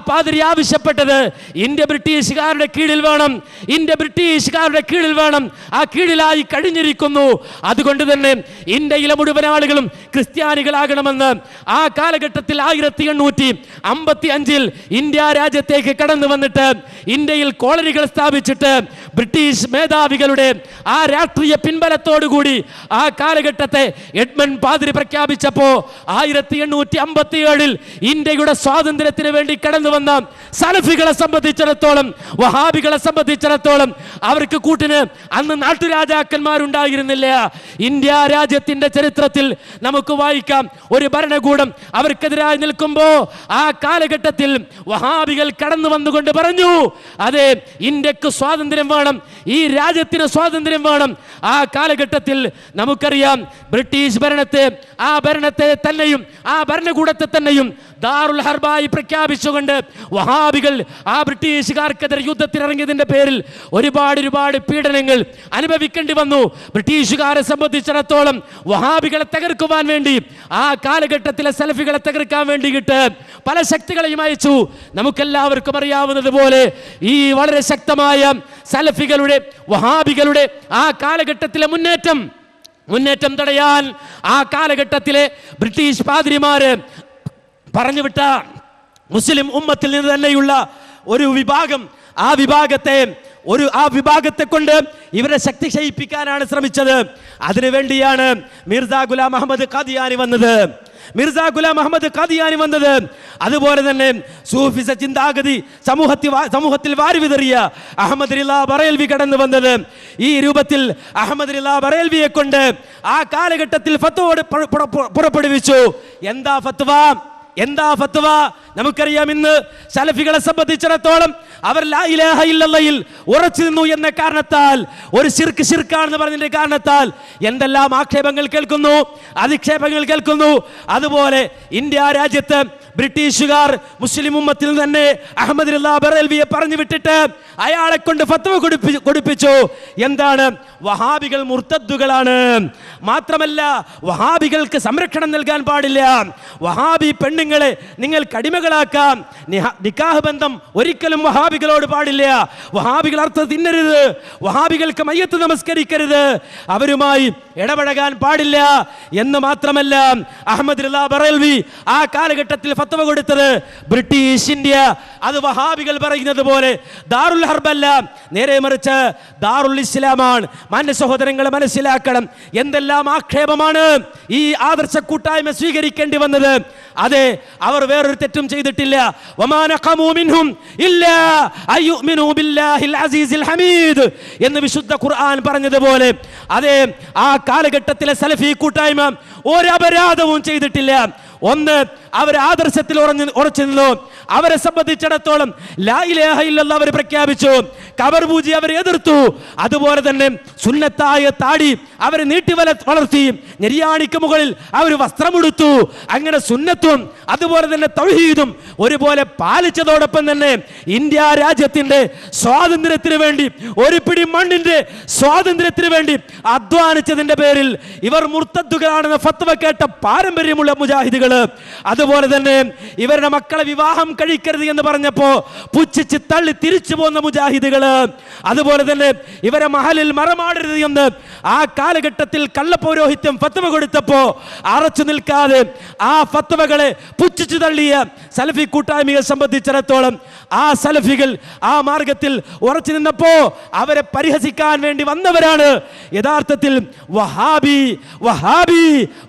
പാതിരി ആവശ്യപ്പെട്ടത് ഇന്ത്യ ബ്രിട്ടീഷുകാരുടെ കീഴിൽ വേണം, ഇന്ത്യ ബ്രിട്ടീഷുകാരുടെ കീഴിൽ വേണം, ആ കീഴിലായി കഴിഞ്ഞിരിക്കുന്നു. അതുകൊണ്ട് തന്നെ ഇന്ത്യയിലെ മുഴുവൻ ആളുകളും ക്രിസ്ത്യാനികളാകണമെന്ന് ആ കാലഘട്ടത്തിൽ 1855 ഇന്ത്യ രാജ്യത്തേക്ക് കടന്നു വന്നിട്ട് ഇന്ത്യയിൽ കോളനികൾ സ്ഥാപിച്ചിട്ട് ബ്രിട്ടീഷ് മേധാവികളുടെ ആ രാഷ്ട്രീയ പിൻബലത്തോടുകൂടി ആ കാലഘട്ടത്തെ എഡ്മണ്ട് പാതിരി പ്രഖ്യാപിച്ചപ്പോ 1857 ഇന്ത്യയുടെ സ്വാതന്ത്ര്യത്തിന് വേണ്ടി കടന്നു വന്ന സലഫികളെ സംബന്ധിച്ചിടത്തോളം, വഹാബികളെ സംബന്ധിച്ചിടത്തോളം അവർക്ക് കൂട്ടിന് അന്ന് നാട്ടുരാജാക്കന്മാരുണ്ടായിരുന്നില്ല. ഇന്ത്യ രാജ്യത്തിന്റെ ചരിത്രത്തിൽ നമുക്ക് വായിക്കാം, ഒരു ഭരണകൂടം അവർക്കെതിരായി നിൽക്കുമ്പോൾ ആ കാലഘട്ടത്തിൽ വഹാബികൾ കടന്നു വന്നുകൊണ്ട് പറഞ്ഞു, അതെ, ഇന്ത്യക്ക് സ്വാതന്ത്ര്യം വേണം, ഈ രാജ്യത്തിന് സ്വാതന്ത്ര്യം വേണം. ആ കാലഘട്ടത്തിൽ നമുക്കറിയാം, ബ്രിട്ടീഷ് ഭരണത്തെ ആ ഭരണകൂടത്തെ തന്നെയും ദാറുൽ ഹർബായി പ്രഖ്യാപിച്ചുകൊണ്ട് വഹാബികൾ ആ ബ്രിട്ടീഷുകാർക്കെതിരെ യുദ്ധത്തിനിറങ്ങിയതിന്റെ പേരിൽ ഒരുപാട് പീഡനങ്ങൾ അനുഭവിക്കേണ്ടി വന്നു. ബ്രിട്ടീഷുകാരെ സംബന്ധിച്ചിടത്തോളം വഹാബികളെ തകർക്കുവാൻ വേണ്ടി, ആ കാലഘട്ടത്തിലെ സലഫികളെ തകർക്കാൻ വേണ്ടിയിട്ട് പല ശക്തികളെയും അയച്ചു. നമുക്കെല്ലാവർക്കും അറിയാവുന്നത് പോലെ ഈ വളരെ ശക്തമായ സലഫികളുടെ വഹാബികളുടെ ആ കാലഘട്ടത്തിലെ മുന്നേറ്റം തടയാൻ ആ കാലഘട്ടത്തിലെ ബ്രിട്ടീഷ് പാദ്രിമാര് പറഞ്ഞുവിട്ട മുസ്ലിം ഉമ്മത്തിൽ നിന്ന് തന്നെയുള്ള ഒരു വിഭാഗം, ആ വിഭാഗത്തെ കൊണ്ട് ഇവരെ ശക്തി ക്ഷയിപ്പിക്കാനാണ് ശ്രമിച്ചത്. അതിനുവേണ്ടിയാണ് മിർസ ഗുലാം അഹമ്മദ് ഖാദിയാനി വന്നത്. അതുപോലെ തന്നെ സൂഫിസ ചിന്താഗതി സമൂഹത്തിൽ വാരിവിതറിയ അഹമ്മദ് റിള ബറേൽവി കടന്നു വന്നത്. ഈ രൂപത്തിൽ അഹമ്മദ് റിള ബറേൽവിയെ കൊണ്ട് ആ കാലഘട്ടത്തിൽ ഫത്വ പുറപ്പെടുവിച്ചു. എന്താ ഫത്വ? നമുക്കറിയാം, ഇന്ന് സലഫികളെ സംബന്ധിച്ചിടത്തോളം അവർ ലാ ഇലാഹ ഇല്ലല്ലാഹയിൽ ഉറച്ചു നിന്നു എന്ന കാരണത്താൽ, ഒരു ശിർക്കാണെന്ന് പറഞ്ഞതിന്റെ കാരണത്താൽ എന്തെല്ലാം ആക്ഷേപങ്ങൾ കേൾക്കുന്നു, അധിക്ഷേപങ്ങൾ കേൾക്കുന്നു. അതുപോലെ ഇന്ത്യ രാജ്യത്ത് ബ്രിട്ടീഷുകാർ മുസ്ലിം ഉമ്മത്തിൽ തന്നെ അഹമ്മദ് റിള ബറേൽവിയെ പറഞ്ഞു വിട്ടിട്ട് അയാളെ കൊണ്ട് ഫത്വ കൊടുപ്പിച്ചു. എന്താണ്? വഹാബികൾ മുർത്തദ്ദുകളാണ്. മാത്രമല്ല, വഹാബികൾക്ക് സംരക്ഷണം നൽകാൻ പാടില്ല. വഹാബി പെണ്ണുങ്ങളെ നിങ്ങൾ കടിമകളാക്കാം. നിക്കാഹ് ബന്ധം ഒരിക്കലും വഹാബികളോട് പാടില്ല. വഹാബികൾ അർത്ഥം തിന്നരുത്. വഹാബികൾക്ക് മയ്യത്ത് നമസ്കരിക്കരുത്. അവരുമായി ഇടപഴകാൻ പാടില്ല എന്ന് മാത്രമല്ല, അഹമ്മദ് റിള ബറേൽവി ആ കാലഘട്ടത്തിൽ ഫത്വ കൊടുത്തത് ബ്രിട്ടീഷ് ഇന്ത്യ അത് വഹാബികൾ പറയുന്നത് പോലെ ദാറുൽ ഹർബല്ല, നേരെ മറിച്ച് ദാറുൽ ഇസ്ലാമാണ്. മാന്യ സഹോദരങ്ങളെ മനസ്സിലാക്കണം, എന്തെല്ലാം ആക്ഷേപമാണ് ഈ ആദർശ കൂട്ടായ്മ സ്വീകരിക്കേണ്ടി വന്നത്. അതെ, അവർ വേറൊരു തെറ്റും ചെയ്തിട്ടില്ല. വമാ നഖമൂ മിൻഹും ഇല്ലാ അയ്യുമിനൂ ബില്ലാഹിൽ അസീസിൽ ഹമീദ് എന്ന് വിശുദ്ധ ഖുർആൻ പറഞ്ഞതുപോലെ, അതെ, ആ കാലഘട്ടത്തിലെ സലഫി കൂട്ടായ്മ ഒരു അപരാധവും ചെയ്തിട്ടില്ല. ഒന്ന്, അവർ ആദർശത്തിൽ ഉറച്ചു നിന്നു. അവരെ സംബന്ധിച്ചിടത്തോളം ലാ ഇലാഹ ഇല്ലല്ലാഹ് അവർ പ്രഖ്യാപിച്ചു. ഖബർ പൂജ അവർ എതിർത്തു. അതുപോലെ തന്നെ സുന്നത്തായ താടി അവർ നീട്ടി വളർത്തി. നെരിയാണിക്ക് മുകളിൽ അവർ വസ്ത്രമെടുത്തു. അങ്ങനെ സുന്നത്തും അതുപോലെ തന്നെ തൗഹീദും ഒരുപോലെ പാലിച്ചതോടൊപ്പം തന്നെ ഇന്ത്യ രാജ്യത്തിന്റെ സ്വാതന്ത്ര്യത്തിന് വേണ്ടി, ഒരു പിടി മണ്ണിന്റെ സ്വാതന്ത്ര്യത്തിന് വേണ്ടി അധ്വാനിച്ചതിന്റെ പേരിൽ ഇവർ മുർത്തദ്ദുകളാണെന്ന ഫത്വ കേട്ട പാരമ്പര്യമുള്ള മുജാഹിദുകൾ. അതുപോലെ തന്നെ ഇവരുടെ മക്കളെ വിവാഹം കഴിക്കരുത് എന്ന് പറഞ്ഞപ്പോ പുച്ഛിച്ച് തള്ളി തിരിച്ചു പോന്ന മുജാഹിദുകൾ. അതുപോലെ തന്നെ ഇവരെ മഹലിൽ മറമാടരുത് എന്ന് ആ കാലഘട്ടത്തിൽ കള്ളപൗരോഹിത്യം ഫത്വ കൊടുത്തപ്പോ അറച്ചു നിൽക്കാതെ ആ ഫത്വകളെ പുച്ഛിച്ചു തള്ളിയ സലഫി കൂട്ടായ്മയെ സംബന്ധിച്ചിടത്തോളം ആ സലഫികൾ ആ മാർഗത്തിൽ ഉറച്ചു നിന്നപ്പോ അവരെ പരിഹസിക്കാൻ വേണ്ടി വന്നവരാണ് യഥാർത്ഥത്തിൽ വഹാബി.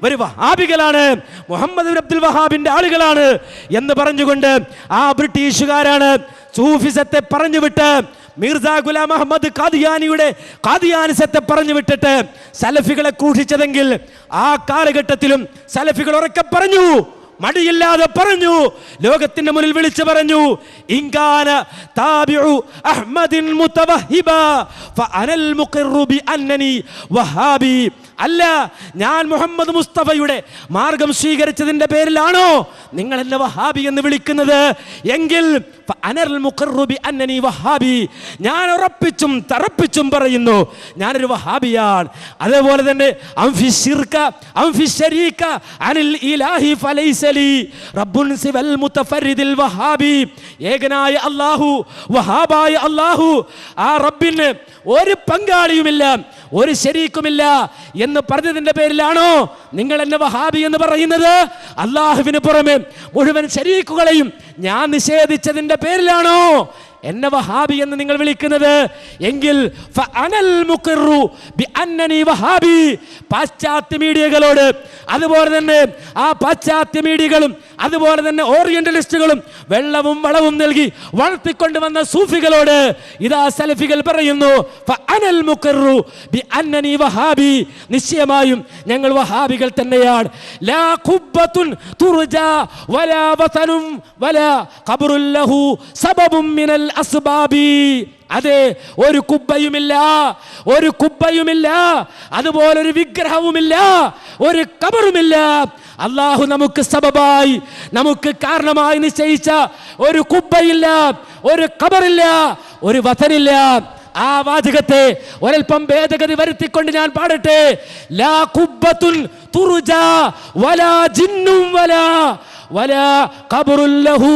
ഒരു വഹാബികളാണ്, മുഹമ്മദ് അബ്ദുൽ വഹാബിന്റെ ആളുകളാണ് എന്ന് പറഞ്ഞുകൊണ്ട് ആ ബ്രിട്ടീഷുകാരാണ് സൂഫിസത്തെ പറഞ്ഞുവിട്ട് മിർസ ഗുലാം അഹമ്മദ് ഖാദിയാനിസത്തെ പറഞ്ഞു വിട്ടിട്ട് സലഫികളെ ക്രൂശിച്ചതെങ്കിൽ ആ കാലഘട്ടത്തിലും സലഫികൾ ഉറക്കെ പറഞ്ഞു, മടിയില്ലാതെ പറഞ്ഞു, ലോകത്തിന്റെ മുന്നിൽ വിളിച്ചു പറഞ്ഞു, ഇൻകാന താബിഉ അഹ്മദിൻ മുതവഹിബ ഫഅനൽ മുഖിറു ബി അന്നനി വഹാബി. അല്ല, ഞാൻ മുഹമ്മദ് മുസ്തഫയുടെ മാർഗം സ്വീകരിച്ചതിന്റെ പേരിലാണോ നിങ്ങൾ എന്നെ വഹാബി എന്ന് വിളിക്കുന്നത്? എങ്കിൽ ഞാൻ ഉറപ്പിച്ചും തറപ്പിച്ചും പറയുന്നു, ഞാനൊരു വഹാബിയാണ്. അതേപോലെ തന്നെ ഏകനായ അല്ലാഹു, വഹാബായ അല്ലാഹു, ആ റബ്ബിന് ഒരു പങ്കാളിയുമില്ല, ഒരു ശരീക്കുമില്ല എന്ന് പറഞ്ഞതിന്റെ പേരിലാണോ നിങ്ങൾ എന്നെ വഹാബി എന്ന് പറയുന്നത്? അല്ലാഹുവിന് പുറമെ മുഴുവൻ ശരീക്കുകളെയും ഞാൻ നിഷേധിച്ചതിന്റെ പേരിലാണോ എന്നെ വഹാബി എന്ന് നിങ്ങൾ വിളിക്കുന്നത്? എങ്കിൽ പാശ്ചാത്യ മീഡിയകളോട്, അതുപോലെ തന്നെ ആ പാശ്ചാത്യ മീഡിയകളും അതുപോലെ തന്നെ ഓറിയന്റലിസ്റ്റുകളും വെള്ളവും വളവും നൽകി വളർത്തിക്കൊണ്ടുവന്ന സൂഫികളോട് ഇതാ സലഫികൾ പറയുന്നു, നിശ്ചയമായും ഞങ്ങൾ വഹാബികൾ തന്നെയാണ്. ലാ ഖുബ്ബത്തുൻ തുർജാ വലാ വതനും വലാ ഖബ്റുൻ ലഹു സബബുൻ മിനൽ അസ്ബാബി. അതെ, ഒരു കുബ്ബയുമില്ല, അതുപോലെ ഒരു വിഗ്രഹവുമില്ല, ഒരു ഖബറുമില്ല. അള്ളാഹു നമുക്ക് സബബായി, നമുക്ക് കാരണമായി നിശ്ചയിച്ച ഒരു കുബ്ബയില്ല, ഒരു ഖബറില്ല, ഒരു വതനില്ല. ആ വാചകത്തെ ഒരൽപ്പം ഭേദഗതി വരുത്തിക്കൊണ്ട് ഞാൻ പാടട്ടെ. ലാ ഖുബ്ബത്തുൻ തുർജാ വലാ ജിന്നും വലാ ഖബറുൻ ലഹു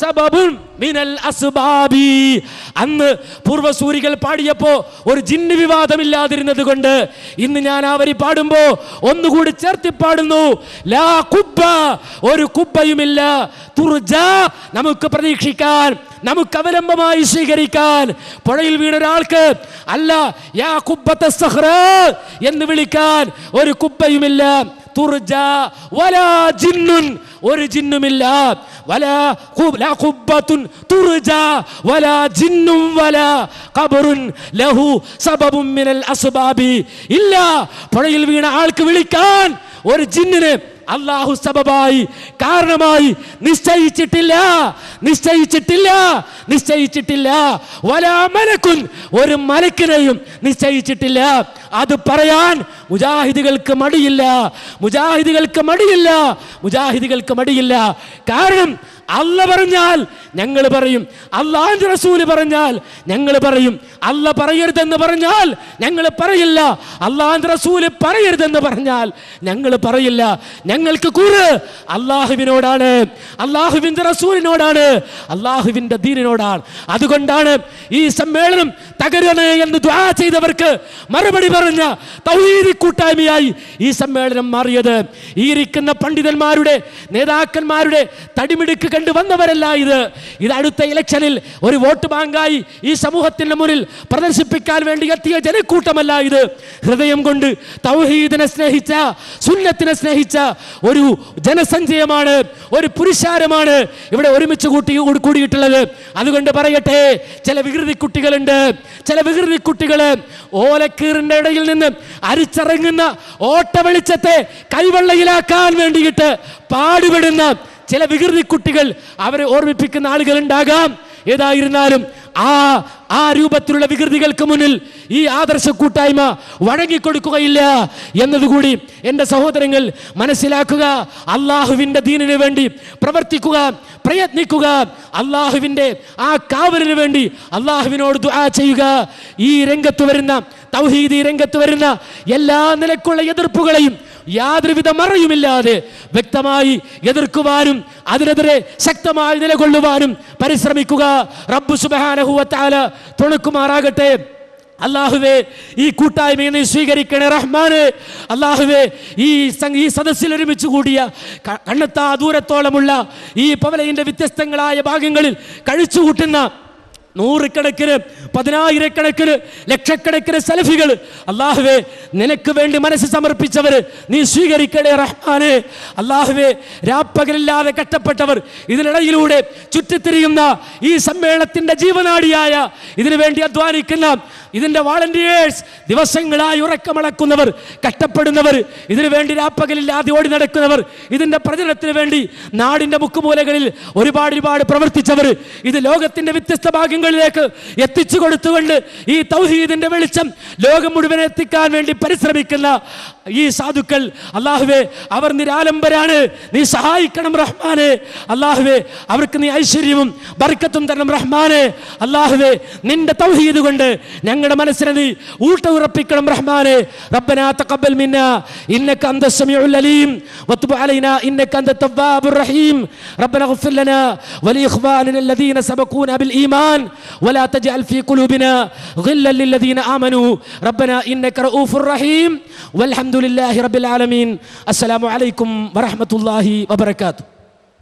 സബബുൻ മിനൽ അസ്ബാബി. അന്ന് പൂർവസൂരികൾ പാടിയപ്പോ ഒരു ജിന്ന് വിവാദമില്ലാതിരുന്നത് കൊണ്ട് ഇന്ന് ഞാൻ ആ വരി പാടുമ്പോ ഒന്നുകൂടി ചേർത്തി പാടുന്നു. ലാ ഖുബ്ബ, ഒരു കുബ്ബയുമില്ല. തുർജാ, നമുക്ക് പ്രതീക്ഷിക്കാൻ, നമുക്ക് അവലംബമായി സ്വീകരിക്കാൻ. പുഴയിൽ വീണ ഒരാൾക്ക് അല്ല യാ ഖുബ്ബത സഖ്റ എന്ന് വിളിക്കാൻ ഒരു കുബ്ബയുമില്ല. തുർജാ വലാ ജിന്നുൻ, ഒരു ജിന്നുമില്ല. വലാ ഖുബ്ബത്തുൻ തുർജാ വലാ ജിന്നും വലാ ഖബറുൻ ലഹു സബബുൻ മിനൽ അസ്ബാബി. ഇല്ല, പുഴയിൽ വീണ ആൾക്ക് വിളിക്കാൻ ഒരു ജിന്നിനെ അല്ലാഹു സബബായി, കാരണമായി നിശ്ചയിച്ചിട്ടില്ല. വലാ മലക്കുൻ, ഒരു മലക്കിനെയും നിശ്ചയിച്ചിട്ടില്ല. അത് പറയാൻ മുജാഹിദുകൾക്ക് മടിയില്ല. കാരണം അല്ല പറഞ്ഞാൽ ഞങ്ങൾ പറയും, അല്ലാഹുവിന്റെ റസൂല് പറഞ്ഞാൽ ഞങ്ങൾ പറയും. അല്ല പറയരുതെന്ന് പറഞ്ഞാൽ ഞങ്ങൾ പറയില്ല, അല്ലാഹുവിന്റെ റസൂല് പറയരുതെന്ന് പറഞ്ഞാൽ ഞങ്ങൾ പറയില്ല. ഞങ്ങൾക്ക് കൂറ് അല്ലാഹുവിനോടാണ്, അല്ലാഹുവിന്റെ റസൂലിനോടാണ്, അല്ലാഹുവിന്റെ ദീനിനോടാണ്. അതുകൊണ്ടാണ് ഈ സമ്മേളനം തകരണേ എന്ന് ദുആ ചെയ്തവർക്ക് മറുപടി പറഞ്ഞ തൗഹീദി കൂട്ടായ്മയായി ഈ സമ്മേളനം മാറിയത്. ഈ ഇരിക്കുന്ന പണ്ഡിതന്മാരുടെ, നേതാക്കന്മാരുടെ തടിമിടുക്ക് കണ്ടു വന്നവരല്ല ഇത് അടുത്ത ഇലക്ഷനിൽ ഒരു വോട്ട് ബാങ്കായി ഈ സമൂഹത്തിന്റെ മുന്നിൽ പ്രദർശിപ്പിക്കാൻ വേണ്ടി എത്തിയ ജനക്കൂട്ടമല്ല ഇത്. ഹൃദയം കൊണ്ട് തൗഹീദിനെ സ്നേഹിച്ച, സുന്നത്തിനെ സ്നേഹിച്ച ഒരു ജനസഞ്ചയമാണ്, ഒരു പുരുഷാരമാണ് ഇവിടെ ഒരുമിച്ച് കൂടിയിട്ടുള്ളത്. അതുകൊണ്ട് പറയട്ടെ, ചില വികൃതി കുട്ടികള് ഓലക്കീറിന്റെ ഇടയിൽ നിന്ന് അരിച്ചിറങ്ങുന്ന ഓട്ട വെളിച്ചത്തെ കൈവെള്ളയിലാക്കാൻ വേണ്ടിയിട്ട് പാടുപെടുന്ന ചില വികൃതി കുട്ടികൾ, അവരെ ഓർമ്മിപ്പിക്കുന്ന ആളുകൾ ഉണ്ടാകാം. ഏതായിരുന്നാലും ആ രൂപത്തിലുള്ള വികൃതികൾക്ക് മുന്നിൽ ഈ ആദർശ കൂട്ടായ്മ വഴങ്ങിക്കൊടുക്കുകയില്ല എന്നതുകൂടി എൻ്റെ സഹോദരങ്ങൾ മനസ്സിലാക്കുക. അള്ളാഹുവിൻ്റെ ദീനിന് വേണ്ടി പ്രവർത്തിക്കുക, പ്രയത്നിക്കുക. അള്ളാഹുവിൻ്റെ ആ കാവലിന് വേണ്ടി അള്ളാഹുവിനോട് ദുആ ചെയ്യുക. ഈ രംഗത്ത് വരുന്ന, തൗഹീദി രംഗത്ത് വരുന്ന എല്ലാ നിലക്കുള്ള എതിർപ്പുകളെയും യാതൊരുവിധ മറയുമില്ലാതെ വ്യക്തമായി എതിർക്കുവാനും അതിനെതിരെ ശക്തമായി നിലകൊള്ളുവാനും പരിശ്രമിക്കുക. റബ്ബ് സുബ്ഹാനഹു വ തആല തുണക്കുമാറാകട്ടെ. അല്ലാഹുവേ, ഈ കൂട്ടായ്മയെ നീ സ്വീകരിക്കണേ റഹ്മാനെ. അല്ലാഹുവേ, ഈ സദസ്സിൽ ഒരുമിച്ച് കൂടിയ കണ്ണെത്താ ദൂരത്തോളമുള്ള ഈ പവലയിന്റെ വ്യത്യസ്തങ്ങളായ ഭാഗങ്ങളിൽ കഴിച്ചുകൂട്ടുന്ന നൂറുകണക്കിന്, പതിനായിരക്കണക്കിന്, ലക്ഷക്കണക്കിന് സലഫികൾ, അല്ലാഹുവേ, നിനക്ക് വേണ്ടി മനസ്സ് സമർപ്പിച്ചവർ നീ സ്വീകരിക്കണേ റഹ്മാനെ. അല്ലാഹുവേ, രാപ്പകലില്ലാതെ കഷ്ടപ്പെട്ടവർ, ഇതിനിടയിലൂടെ ചുറ്റിത്തിരിയുന്ന ഈ സമ്മേളനത്തിന്റെ ജീവനാടിയായ ഇതിനു വേണ്ടി അധ്വാനിക്കുന്ന ഇതിന്റെ വാളണ്ടിയേഴ്സ്, ദിവസങ്ങളായി ഉറക്കമളക്കുന്നവർ, കഷ്ടപ്പെടുന്നവർ, ഇതിനു വേണ്ടി രാപ്പകലില്ലാതെ ഓടി നടക്കുന്നവർ, ഇതിന്റെ പ്രചരണത്തിന് വേണ്ടി നാടിന്റെ മുക്കുമൂലകളിൽ ഒരുപാട് പ്രവർത്തിച്ചവർ, ഇത് ലോകത്തിന്റെ വ്യത്യസ്ത ഭാഗങ്ങളിലേക്ക് എത്തിച്ചു കൊടുത്തുകൊണ്ട് ഈ തൗഹീദിന്റെ വെളിച്ചം ലോകം മുഴുവൻ എത്തിക്കാൻ വേണ്ടി പരിശ്രമിക്കുന്ന ഈ സാധുക്കൾ, അല്ലാഹുവേ, അവർ നിരാലംബരാണ്, നീ സഹായിക്കണം റഹ്മാനെ. അല്ലാഹുവേ, അവർക്ക് നീ ഐശ്വര്യവും ബർക്കത്തും തരണം റഹ്മാനെ. അല്ലാഹുവേ, നിന്റെ തൗഹീദ് കൊണ്ട് ഞങ്ങളുടെ മനസ്സിനെ നീ ഊട്ടമുറപ്പിക്കണം റഹ്മാനെ. റബ്ബനാ തഖബ്ബൽ മിന്നാ ഇന്നക അൻതസ് സമീഉൽ അലീം വതുബ് അലൈനാ ഇന്നക അൻതത് തവ്വാബുർ റഹീം. റബ്ബനാ ഇഗ്ഫിർ ലനാ വലിഇഖ്വാനിനാ അല്ലദീന സബഖൂനാ ബിൽ ഈമാൻ വലാ തജ്അൽ ഫീ ഖുലൂബിനാ ഗില്ലൻ ലില്ലദീന ആമനൂ റബ്ബനാ ഇന്നക റഊഫുർ റഹീം. വൽഹംദുലില്ലാഹി റബ്ബിൽ ആലമീൻ. അസ്സലാമു അലൈക്കും വറഹ്മത്തുള്ളാഹി വബറകാതുഹു.